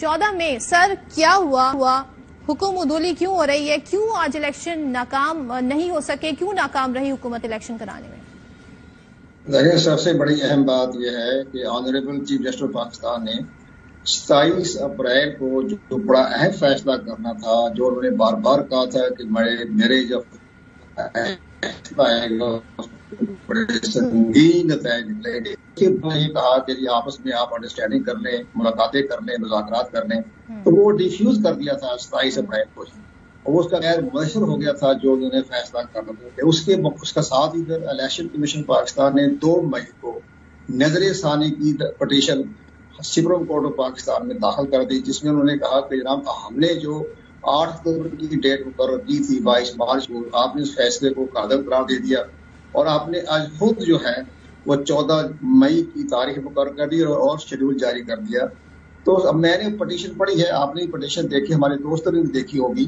14 مئی سر کیا ہوا حکم عدولی کیوں ہو رہی ہے؟ کیوں آج الیکشن ناکام نہیں ہو سکے؟ کیوں ناکام رہی حکومت الیکشن کرانے میں؟ دیکھیں، سب سے بڑی اہم بات یہ ہے کہ honourable chief justice of Pakistan نے 27 اپریل کو جو بڑا اہم فیصلہ کرنا تھا، جو انہوں نے بار بار کہا تھا کہ میرے جو آئے گا بڑے سنگین نتائج نکلیں گے، یہ کہا کہ جی آپس میں آپ انڈرسٹینڈنگ کر لیں، ملاقاتیں کر لیں، مذاکرات کر لیں، تو وہ ڈیفیوز کر دیا تھا 27 اپریل کو ہی، اور اس کا غیر مؤثر ہو گیا تھا جو انہوں نے فیصلہ کرنا تھا۔ اس کا ساتھ ہی پھر الیکشن کمیشن پاکستان نے 2 مئی کو نظر ثانی کی petition supreme court of Pakistan میں داخل کر دی، جس میں انہوں نے کہا کہ جناب ہم نے جو 8 اکتوبر کی ڈیٹ مقرر کی تھی 22 مارچ کو، آپ نے اس فیصلے کو قاعدہ قرار دے دیا، اور آپ نے آج خود جو ہے وہ 14 مئی کی تاریخ مقرر کر دی اور شیڈول جاری کر دیا۔ تو اب میں نے پٹیشن پڑھی ہے، آپ نے پٹیشن دیکھی، ہمارے دوستوں نے بھی دیکھی ہوگی،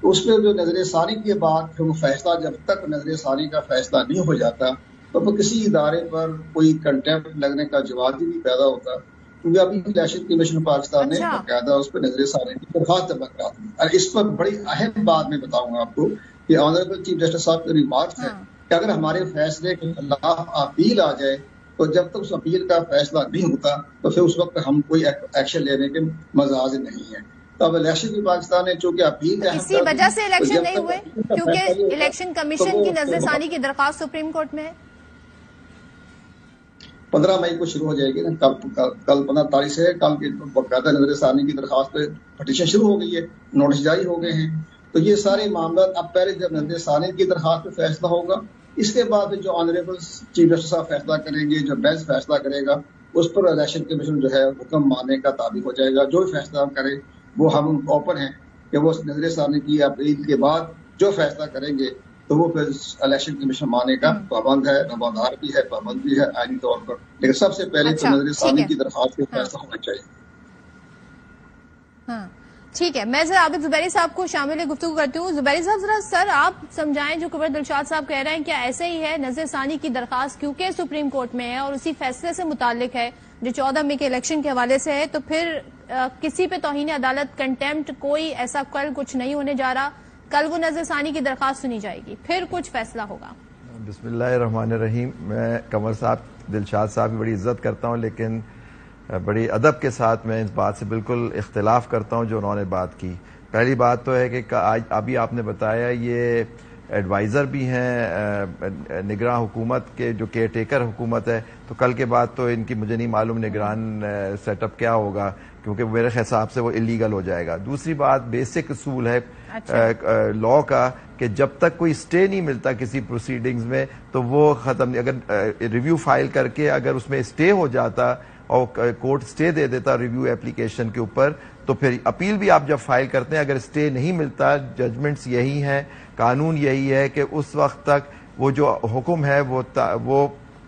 تو اس پہ جو نظر ثانی کے بعد پھر وہ فیصلہ، جب تک نظر ثانی کا فیصلہ نہیں ہو جاتا تو پھر کسی ادارے پر کوئی کنٹیمپٹ لگنے کا جواز بھی نہیں پیدا ہوتا، کیونکہ ابھی الیکشن کمیشن پاکستان نے باقاعدہ اس پہ نظر ثانی کی درخواست جمع کرا دی۔ اور اس پر بڑی اہم بات میں بتاؤں گا آپ کو کہ آنریبل چیف جسٹس صاحب کے ریمارکس ہے کہ اگر ہمارے فیصلے کے خلاف اپیل آ جائے تو جب تک اس اپیل کا فیصلہ نہیں ہوتا تو پھر اس وقت ہم کوئی ایکشن لینے کے مجاز نہیں ہیں۔ تو اب الیکشن بھی پاکستان نے چونکہ اپیل اسی وجہ سے الیکشن نہیں ہوئے کیونکہ الیکشن کمیشن کی نظر ثانی کی درخواست سپریم کورٹ میں ہے۔ 15 مئی کو شروع ہو جائے گی نا، کل 15 تاریخ سے کل کی باقاعدہ نظر ثانی کی درخواست پہ پٹیشن شروع ہو گئی ہے، نوٹس جاری ہو گئے ہیں۔ تو یہ سارے معاملات اب پہلے جب نظر ثانی کی درخواست پہ فیصلہ ہوگا، اس کے بعد جو آنریبل چیف جسٹس صاحب فیصلہ کریں گے، جو بینچ فیصلہ کرے گا، اس پر الیکشن کمیشن جو ہے حکم ماننے کا تابع ہو جائے گا۔ جو فیصلہ کرے وہ ہم اوپن ہیں کہ وہ نظر ثانی کی اپیل کے بعد جو فیصلہ کریں گے تو وہ پھر الیکشن کمیشن مانے کا پابند ہے، روادار بھی ہے، پابند بھی ہے آئینی طور پر، لیکن سب سے پہلے تو نظر ثانی کی درخواست پہ فیصلہ ہونا چاہیے۔ ہاں ٹھیک ہے، میں ذرا عابد زبیری صاحب کو شامل گفتگو کرتی ہوں۔ زبیری صاحب ذرا سر آپ سمجھائیں، جو قمر دلشاد صاحب کہہ رہے ہیں کیا ایسے ہی ہے؟ نظر ثانی کی درخواست کیونکہ سپریم کورٹ میں ہے اور اسی فیصلے سے متعلق ہے جو 14 مئی کے الیکشن کے حوالے سے ہے، تو پھر کسی پہ توہین عدالت، کنٹیمپٹ، کوئی ایسا کل کچھ نہیں ہونے جا رہا، کل وہ نظر ثانی کی درخواست سنی جائے گی، پھر کچھ فیصلہ ہوگا۔ بسم اللہ الرحمن الرحیم۔ میں قمر صاحب، دلشاد صاحب کی بڑی عزت کرتا ہوں، لیکن بڑی ادب کے ساتھ میں اس بات سے بالکل اختلاف کرتا ہوں جو انہوں نے بات کی۔ پہلی بات تو ہے کہ ابھی آپ نے بتایا یہ ایڈوائزر بھی ہیں نگراں حکومت کے، جو کیئر ٹیکر حکومت ہے، تو کل کے بعد تو ان کی مجھے نہیں معلوم نگران سیٹ اپ کیا ہوگا، کیونکہ میرے حساب سے وہ ایلیگل ہو جائے گا۔ دوسری بات، بیسک اصول ہے لا کا کہ جب تک کوئی سٹے نہیں ملتا کسی پروسیڈنگز میں تو وہ ختم نہیں۔ اگر ریویو فائل کر کے اگر اس میں سٹے ہو جاتا اور کورٹ سٹے دے دیتا ریویو ایپلیکیشن کے اوپر، تو پھر اپیل بھی آپ جب فائل کرتے ہیں اگر سٹے نہیں ملتا، ججمنٹس یہی ہیں، قانون یہی ہے کہ اس وقت تک وہ جو حکم ہے وہ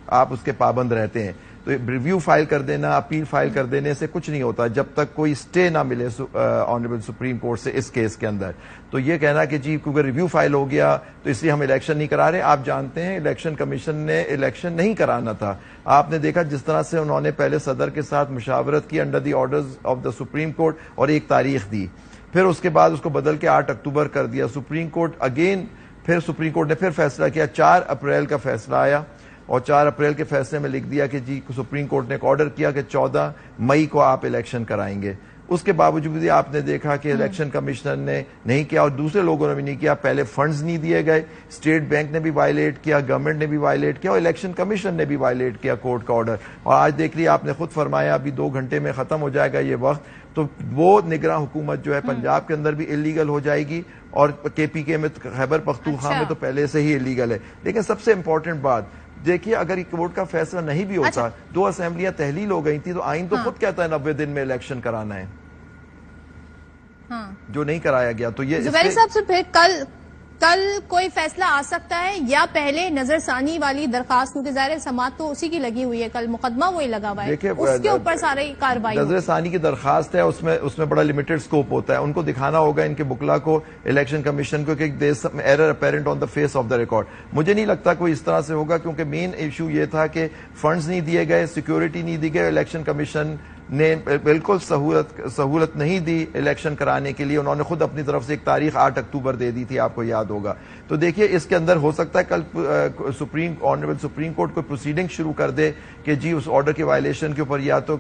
آپ اس کے پابند رہتے ہیں۔ تو ریویو فائل کر دینا، اپیل فائل کر دینے سے کچھ نہیں ہوتا جب تک کوئی سٹے نہ ملے آنریبل سپریم کورٹ سے اس کیس کے اندر۔ تو یہ کہنا کہ جی کیونکہ ریویو فائل ہو گیا تو اس لیے ہم الیکشن نہیں کرا رہے، آپ جانتے ہیں الیکشن کمیشن نے الیکشن نہیں کرانا تھا۔ آپ نے دیکھا جس طرح سے انہوں نے پہلے صدر کے ساتھ مشاورت کی under the orders of the supreme court اور ایک تاریخ دی، پھر اس کے بعد اس کو بدل کے 8 اکتوبر کر دیا سپریم کورٹ اگین، پھر سپریم کورٹ نے پھر فیصلہ کیا، 4 اپریل کا فیصلہ آیا اور 4 اپریل کے فیصلے میں لکھ دیا کہ جی سپریم کورٹ نے ایک آرڈر کیا کہ 14 مئی کو آپ الیکشن کرائیں گے۔ اس کے باوجود بھی آپ نے دیکھا کہ الیکشن کمیشنر نے نہیں کیا اور دوسرے لوگوں نے بھی نہیں کیا، پہلے فنڈز نہیں دیے گئے، اسٹیٹ بینک نے بھی وائلیٹ کیا، گورنمنٹ نے بھی وائلیٹ کیا اور الیکشن کمیشن نے بھی وائلیٹ کیا کورٹ کا آرڈر۔ اور آج دیکھ لیے آپ نے خود فرمایا ابھی 2 گھنٹے میں ختم ہو جائے گا یہ وقت، تو وہ نگراں حکومت جو ہے پنجاب کے اندر بھی ایلیگل ہو جائے گی اور کے پی کے میں، خیبر پختونخوا میں تو پہلے سے ہی ایلیگل ہے۔ لیکن سب سے امپورٹنٹ بات دیکھیے، اگر کورٹ کا فیصلہ نہیں بھی ہوتا، 2 اسمبلیاں تحلیل ہو گئی تھی تو آئین تو خود کہتا ہے 90 دن میں الیکشن کرانا ہے، جو نہیں کرایا گیا۔ تو یہ زبیری صاحب سے پھر کل کوئی فیصلہ آ سکتا ہے یا پہلے نظر ثانی والی درخواست، کیونکہ ظاہر سماعت تو اسی کی لگی ہوئی ہے، کل مقدمہ وہی لگا ہوا ہے، اس کے اوپر ساری کارروائی؟ نظر ثانی کی درخواست ہے، اس میں بڑا لمیٹڈ سکوپ ہوتا ہے، ان کو دکھانا ہوگا ان کے بکلا کو، الیکشن کمیشن کو، کہ error apparent on the face of the record. مجھے نہیں لگتا کوئی اس طرح سے ہوگا، کیونکہ مین ایشو یہ تھا کہ فنڈز نہیں دیے گئے، سیکیورٹی نہیں دی گئی، الیکشن کمیشن نے بالکل سہولت نہیں دی الیکشن کرانے کے لیے. انہوں نے خود اپنی طرف سے ایک تاریخ 8 اکتوبر دے دی تھی, آپ کو یاد ہوگا. تو دیکھیے اس کے اندر ہو سکتا ہے کل آنریبل سپریم کورٹ کو پروسیڈنگ شروع کر دے کہ جی اس آرڈر کی وائلیشن کے اوپر یا تو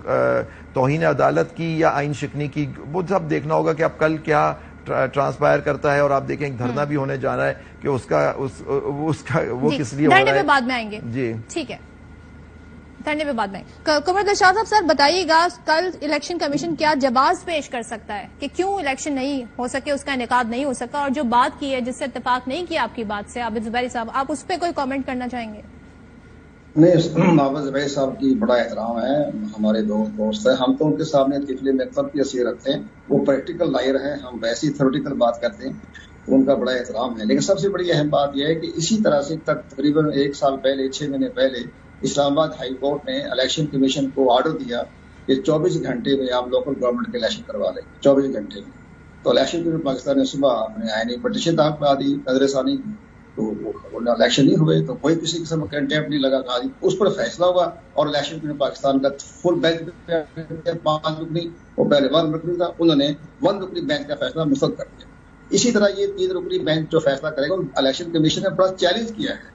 توہین عدالت کی یا آئین شکنی کی. وہ سب دیکھنا ہوگا کہ اب کل کیا ٹرانسپائر کرتا ہے. اور آپ دیکھیں دھرنا بھی ہونے جا رہا ہے کہ اس کا وہ کس لیے ہو رہا ہے. بعد میں آئیں گے جی ٹھیک ہے, دھرنے پہ بعد میں. قمر دلشاد صاحب سر بتائیے گا کل الیکشن کمیشن کیا جواز پیش کر سکتا ہے کہ کیوں الیکشن نہیں ہو سکے, اس کا انعقاد نہیں ہو سکا, اور جو بات کی ہے جس سے اتفاق نہیں کیا آپ کی بات سے عابد زبیری صاحب, آپ اس پہ کوئی کامنٹ کرنا چاہیں گے؟ نہیں, عابد زبیری صاحب کی بڑا احترام ہے, ہمارے دوست ہیں, ہم تو ان کے سامنے تفلی مکتب کی حیثیت رکھتے ہیں. وہ پریکٹیکل لائر ہیں, ہم ویسی تھیوریٹیکل بات کرتے ہیں, ان کا بڑا احترام ہے. لیکن سب سے بڑی اہم بات یہ ہے کہ اسی طرح سے تقریباً 1 سال پہلے 6 مہینے پہلے اسلام آباد ہائی کورٹ نے الیکشن کمیشن کو آرڈر دیا کہ 24 گھنٹے میں آپ لوکل گورنمنٹ کے الیکشن کروا لیں, 24 گھنٹے میں. تو الیکشن کمیشن پاکستان نے صبح اپنے آئینی پٹیشن داخل کرا دی نظر ثانی, تو الیکشن نہیں ہوئے, تو کوئی کسی قسم کا کنٹیمپٹ نہیں لگا, کہا اس پر فیصلہ ہوا. اور الیکشن کمیشن پاکستان کا فل بینچ 5 رکنی, وہ پہلے 1 رکنی تھا, انہوں نے 1 رکنی بینچ کا فیصلہ مسترد کر دیا. اسی طرح یہ 3 رکنی بینچ جو فیصلہ کرے گا, الیکشن کمیشن نے بڑا چیلنج کیا ہے.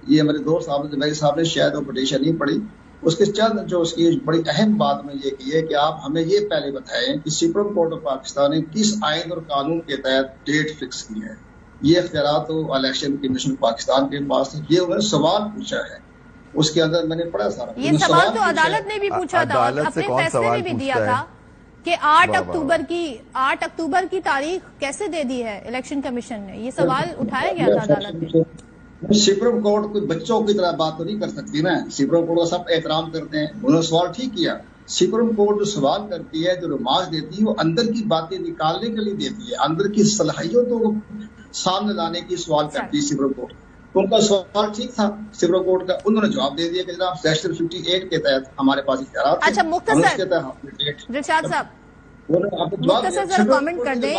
یہ ہمارے دوست عابد زبیری صاحب نے شاید وہ پٹیشن نہیں پڑھی, اس کے چند جو اس کی بڑی اہم بات میں یہ کی ہے کہ آپ ہمیں یہ پہلے بتائیں کہ سپریم کورٹ آف پاکستان نے کس آئین اور قانون کے تحت ڈیٹ فکس کی ہے. یہ اختیارات تو الیکشن کمیشن پاکستان کے پاس ہے. یہ انہوں نے سوال پوچھا ہے, اس کے اندر میں نے پڑھا سارا. یہ سوال تو عدالت نے بھی پوچھا تھا, اپنے فیصلے میں بھی دیا تھا کہ 8 اکتوبر کی تاریخ کیسے دے دی ہے الیکشن کمیشن نے. یہ سوال اٹھایا گیا تھا عدالت میں. سپریم کورٹ کوئی بچوں کی طرح بات تو نہیں کر سکتی نا, سپریم کورٹ کا سب احترام کرتے ہیں, انہوں نے سوال ٹھیک کیا. سپریم کورٹ جو سوال کرتی ہے, جو ریمارکس دیتی ہے, وہ اندر کی باتیں نکالنے کے لیے دیتی ہے, اندر کی صلاحیتوں کو سامنے لانے کی سوال کرتی ہے سپریم کورٹ. ان کا سوال ٹھیک تھا سپریم کورٹ کا, انہوں نے جواب دے دیا کہ جناب سیکشن 58 کے تحت ہمارے پاس اختیارات ہیں. اچھا مختصر رشاد صاحب مختصر ذرا کامنٹ کر دیں.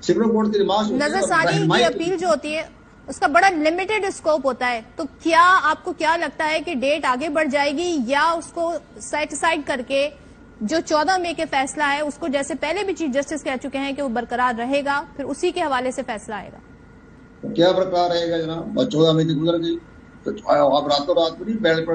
سپریم کورٹ کی ریمارکس نظر ثانی کی اپیل جو ہوتی ہے اس کا بڑا لمیٹڈ اسکوپ ہوتا ہے, تو کیا آپ کو کیا لگتا ہے کہ ڈیٹ آگے بڑھ جائے گی یا اس کو سیٹ اسائڈ کر کے جو 14 مئی کے فیصلہ ہے اس کو, جیسے پہلے بھی چیف جسٹس کہہ چکے ہیں کہ وہ برقرار رہے گا, پھر اسی کے حوالے سے فیصلہ آئے گا؟ کیا برقرار رہے گا جناب؟ 14 مئی کی گزر گئی تو آپ راتوں رات کو نہیں بیلٹ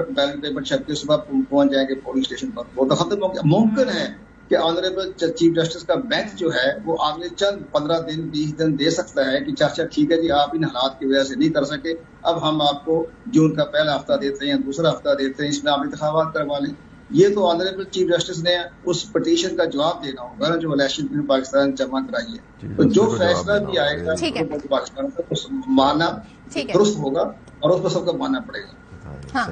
پیپر چھپ کے صبح پہنچ جائیں گے پولنگ اسٹیشن پر, وہ تو ختم ہو گیا. ممکن ہے کہ آنریبل چیف جسٹس کا بینچ جو ہے وہ اگلے چند 15 دن 20 دن دے سکتا ہے کہ چاچا ٹھیک ہے جی آپ ان حالات کی وجہ سے نہیں کر سکے, اب ہم آپ کو جون کا پہلا ہفتہ دیتے ہیں, دوسرا ہفتہ دیتے ہیں, اس میں آپ انتخابات کروا لیں. یہ تو آنریبل چیف جسٹس نے اس پٹیشن کا جواب دینا ہوگا جو الیکشن پاکستان جمع کرائی ہے. تو جو فیصلہ بھی آئے گا پاکستان کا ماننا درست ہوگا اور اس پر سب کو ماننا پڑے گا.